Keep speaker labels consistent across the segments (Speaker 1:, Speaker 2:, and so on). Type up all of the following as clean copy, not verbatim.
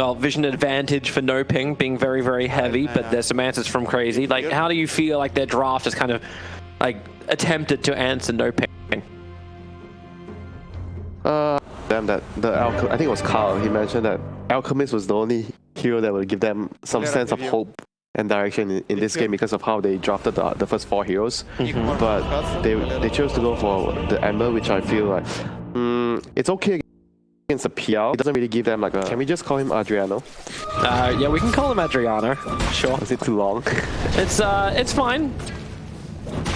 Speaker 1: well, vision advantage for NOPING being very, very heavy, but there's some answers from Crazy. Like, how do you feel like their draft is kind of, like, attempted to answer NOPING?
Speaker 2: Damn, I think it was Carl. He mentioned that Alchemist was the only hero that would give them some sense of hope and direction in this game because of how they drafted the first 4 heroes. But they chose to go for the Ember, which I feel like it's okay against a PL. It doesn't really give them like a... Can we just call him Adriano?
Speaker 1: Yeah, we can call him Adriano. Sure.
Speaker 2: Is it too long?
Speaker 1: It's fine.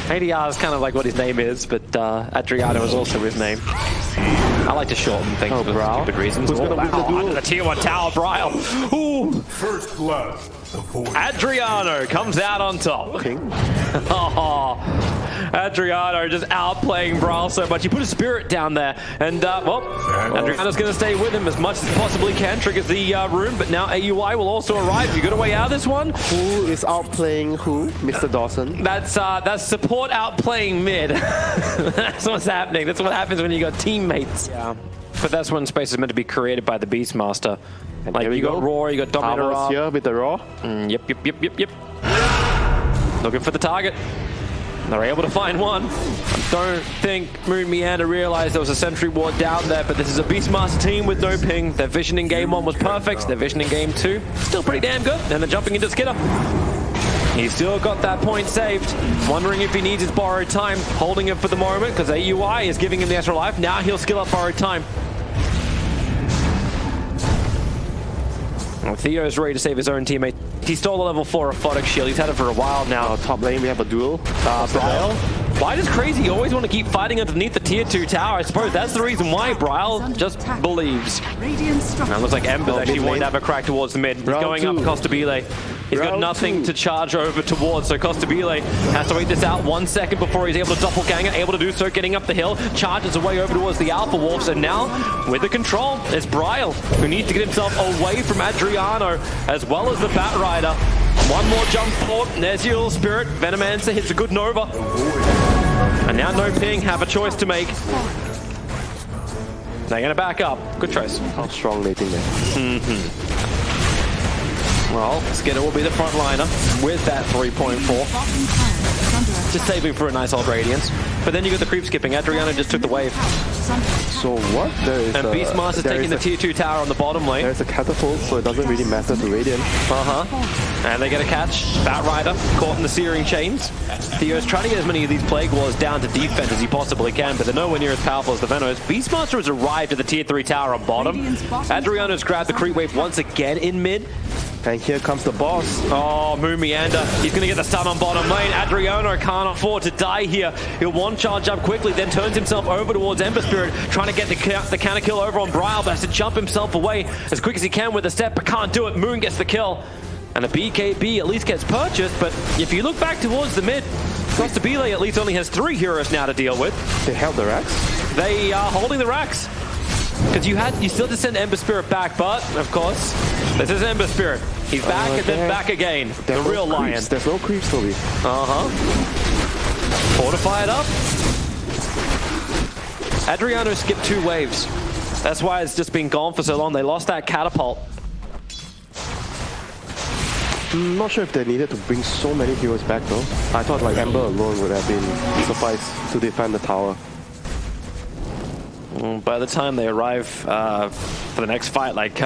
Speaker 1: ADR is kind of like what his name is, but Adriano is also his name. I like to shorten things for stupid reasons.
Speaker 2: Who's gonna win the duel?
Speaker 1: Under the tier 1 tower, Bryle. Ooh!
Speaker 3: First blood.
Speaker 1: Adriano comes out on top. Oh, Adriano just outplaying Bryle so much. He put a spirit down there, and well, Adriano's going to stay with him as much as possibly can. Triggers the rune, but now AUI will also arrive. You got a way out of this one?
Speaker 2: Who is outplaying who? Mr. Dawson?
Speaker 1: That's support outplaying mid. That's what's happening. That's what happens when you got teammates. Yeah. But that's when space is meant to be created by the Beastmaster.
Speaker 2: And
Speaker 1: like, you got Roar, you got Dominator
Speaker 2: here with the Roar.
Speaker 1: Yep. Looking for the target. They're able to find one. I don't think Moon Meander realized there was a sentry ward down there, but this is a Beastmaster team with no ping. Their vision in game 1 was perfect. Their vision in game 2, still pretty damn good. And they're jumping into Skidder. He's still got that point saved. Wondering if he needs his borrowed time. Holding him for the moment because AUI is giving him the extra life. Now he'll skill up borrowed time. Well, Theo's ready to save his own teammate. He stole a level 4 Aphotic Shield. He's had it for a while now.
Speaker 2: Top lane, we have a duel.
Speaker 1: Bryle. Why does Crazy always want to keep fighting underneath the tier 2 tower? I suppose that's the reason why Bryle just believes. Now it looks like Ember actually won't have a crack towards the mid. He's going up Costabile. He's got nothing to charge over towards, so Costabile has to wait this out 1 second before he's able to doppelganger, able to do so, getting up the hill, charges away over towards the Alpha Wolves, and now, with the control, it's Bryle, who needs to get himself away from Adriano, as well as the Bat Rider. One more jump forward, and there's your Spirit. Venomancer hits a good Nova. And now NOPING have a choice to make. They're going to back up. Good choice.
Speaker 2: How strong they think there.
Speaker 1: Well, Skidder will be the front liner with that 3.4. Just saving for a nice old Radiance. But then you got the creep skipping. Adriano just took the wave.
Speaker 2: So what?
Speaker 1: And Beastmaster's taking the tier 2 tower on the bottom lane.
Speaker 2: There's a catapult, so it doesn't really matter to Radiant.
Speaker 1: And they get a catch. Bat Rider caught in the searing chains. Theo's trying to get as many of these Plague Wars down to defense as he possibly can, but they're nowhere near as powerful as the Venos. Beastmaster has arrived at the tier 3 tower on bottom. Adriano's grabbed the creep wave once again in mid.
Speaker 2: And here comes the boss.
Speaker 1: Oh, Moon Meander. He's going to get the stun on bottom lane. Adriano can't afford to die here. He'll one charge up quickly, then turns himself over towards Ember Spirit, trying to get the counter kill over on Bryle, but has to jump himself away as quick as he can with a step, but can't do it. Moon gets the kill. And the BKB at least gets purchased, but if you look back towards the mid, Costabile at least only has 3 heroes now to deal with.
Speaker 2: They held the racks?
Speaker 1: They are holding the racks. Because you still had to send Ember Spirit back, but of course, this is Ember Spirit. He's back and then back again. The real lion.
Speaker 2: There's no creeps, Toby.
Speaker 1: Fortify it up. Adriano skipped 2 waves. That's why it's just been gone for so long. They lost that catapult.
Speaker 2: Not sure if they needed to bring so many heroes back though. I thought like Ember alone would have been suffice to defend the tower.
Speaker 1: By the time they arrive for the next fight, like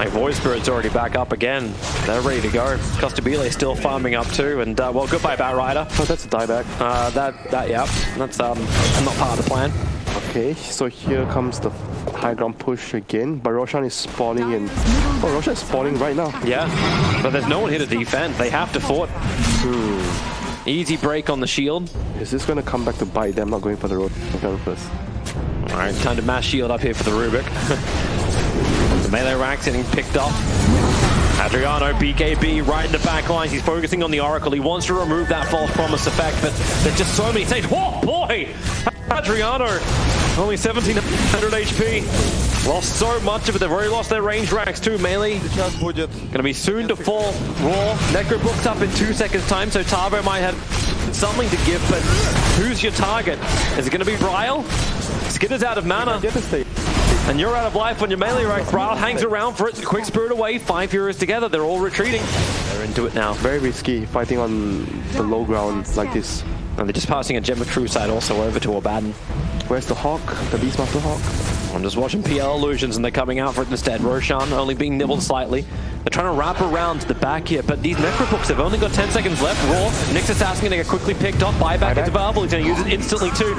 Speaker 1: Void Spirit's already back up again. They're ready to go. Costabile still farming up too, and well, goodbye Bat Rider.
Speaker 2: Oh, that's a dieback.
Speaker 1: Yeah, that's not part of the plan.
Speaker 2: Okay, so here comes the high ground push again, but Roshan is spawning in. Oh, Roshan is spawning right now.
Speaker 1: Yeah, but there's no one here to defend. They have to fort. Easy break on the shield.
Speaker 2: Is this going to come back to bite them? Not going for the Roshan first.
Speaker 1: Alright, time to mass shield up here for the Rubik. The melee rack's getting picked up. Adriano, BKB, right in the back lines. He's focusing on the Oracle. He wants to remove that false promise effect, but there's just so many saves. Oh boy! Adriano, only 1700 HP. Lost so much of it. They've already lost their range racks too. Melee gonna be soon to fall. Raw. Necro booked up in 2 seconds time, so Tavo might have something to give, but who's your target? Is it gonna be Bryle? Skidder's out of mana. And you're out of life on your melee right. Brawl hangs around for it. Quick spirit away. 5 heroes together. They're all retreating. They're into it now.
Speaker 2: Very risky fighting on the low ground like this.
Speaker 1: And they're just passing a Gemma True side also over to Abaddon.
Speaker 2: Where's the Hawk? The Beastmaster Hawk?
Speaker 1: I'm just watching PL Illusions and they're coming out for it instead. Roshan only being nibbled slightly. They're trying to wrap around to the back here, but these Necrobooks have only got 10 seconds left. Raw, Nyx Assassin gonna get quickly picked off. Buyback is available. He's gonna use it instantly too.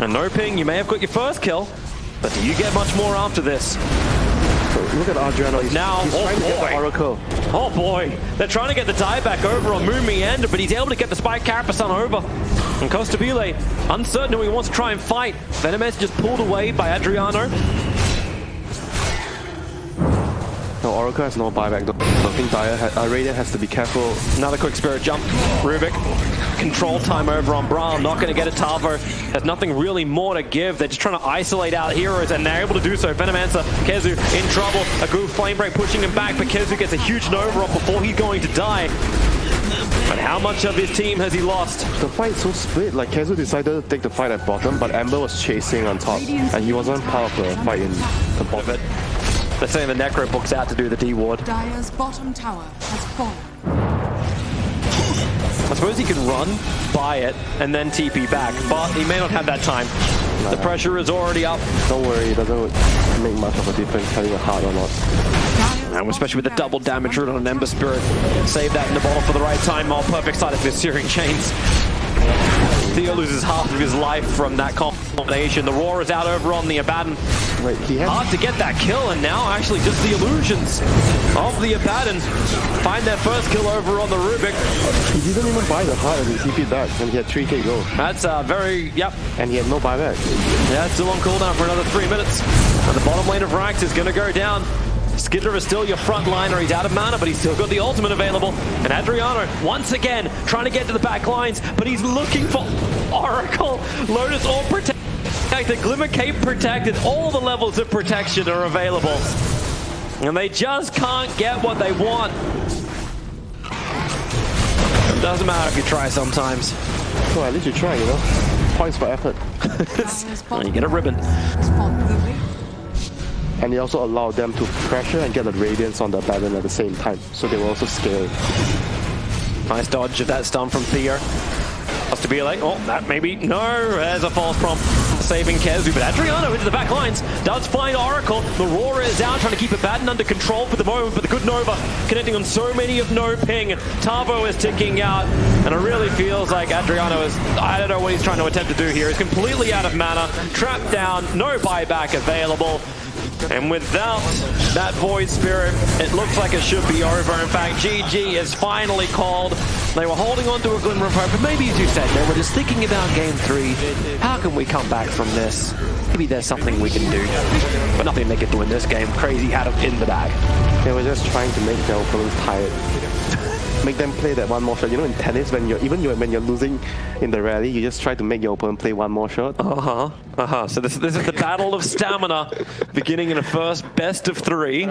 Speaker 1: And NOPING, you may have got your first kill, but do you get much more after this?
Speaker 2: Look at Adriano. He's trying to get the Oracle.
Speaker 1: Oh boy, they're trying to get the dieback over on Moon Meander, but he's able to get the Spike Carapasan over. And Costabile, uncertain who he wants to try and fight. Venomous just pulled away by Adriano.
Speaker 2: No, Oracle has no buyback though. So I think Radiant has to be careful.
Speaker 1: Another quick spirit jump. Rubik, control time over on Brawl. Not going to get a Tavo. There's nothing really more to give. They're just trying to isolate out heroes, and they're able to do so. Venomancer, Kezu in trouble. A good flame break pushing him back, but Kezu gets a huge Nova off before he's going to die. But how much of his team has he lost?
Speaker 2: The fight's so split. Like Kezu decided to take the fight at bottom, but Ember was chasing on top, and he wasn't part of the fight in the bottom.
Speaker 1: They're saying the Necro book's out to do the D ward.
Speaker 3: Dire's bottom tower has fallen.
Speaker 1: I suppose he can run, buy it, and then TP back, but he may not have that time. Nah. The pressure is already up.
Speaker 2: Don't worry, it doesn't make much of a difference having a heart or not.
Speaker 1: And especially with the double damage root on an Ember Spirit. Save that in the bottle for the right time. Oh, perfect side of his Searing Chains. Theo loses half of his life from that combination. The Roar is out over on the Abaddon.
Speaker 2: Wait,
Speaker 1: hard to get that kill, and now actually just the Illusions of the Abaddon find their first kill over on the Rubik.
Speaker 2: He didn't even buy the heart and he TP'd back, and he had 3k go.
Speaker 1: That's very, yep.
Speaker 2: And he had no buyback.
Speaker 1: Yeah, it's still on cooldown for another 3 minutes. And the bottom lane of Rax is going to go down. Skidder is still your front liner. He's out of mana, but he's still got the ultimate available. And Adriano, once again, trying to get to the back lines, but he's looking for Oracle. Lotus all protected. The Glimmer Cape protected. All the levels of protection are available. And they just can't get what they want. It doesn't matter if you try sometimes.
Speaker 2: Well, at least you try, you know. Points for effort.
Speaker 1: You get a ribbon.
Speaker 2: And they also allowed them to pressure and get the Radiance on the Abaddon at the same time. So they were also scared.
Speaker 1: Nice dodge of that stun from Theo. Has to be like, oh, that maybe, no, there's a false prompt. Saving Kezu, but Adriano into the back lines does find Oracle. The Roar is out, trying to keep Abaddon under control for the moment, but the good Nova connecting on so many of NOPING. Tavo is ticking out, and it really feels like Adriano is, I don't know what he's trying to attempt to do here. He's completely out of mana, trapped down, no buyback available. And without that Void Spirit, it looks like it should be over. In fact, GG is finally called. They were holding on to a glimmer of hope, but maybe, as you said, they were just thinking about Game 3. How can we come back from this? Maybe there's something we can do. But nothing they could do in this game. Crazy had them in the bag.
Speaker 2: They were just trying to make their opponents tired. Make them play that one more shot. You know, in tennis, when you're losing in the rally, you just try to make your opponent play one more shot.
Speaker 1: So this is the battle of stamina, beginning in a first best of 3.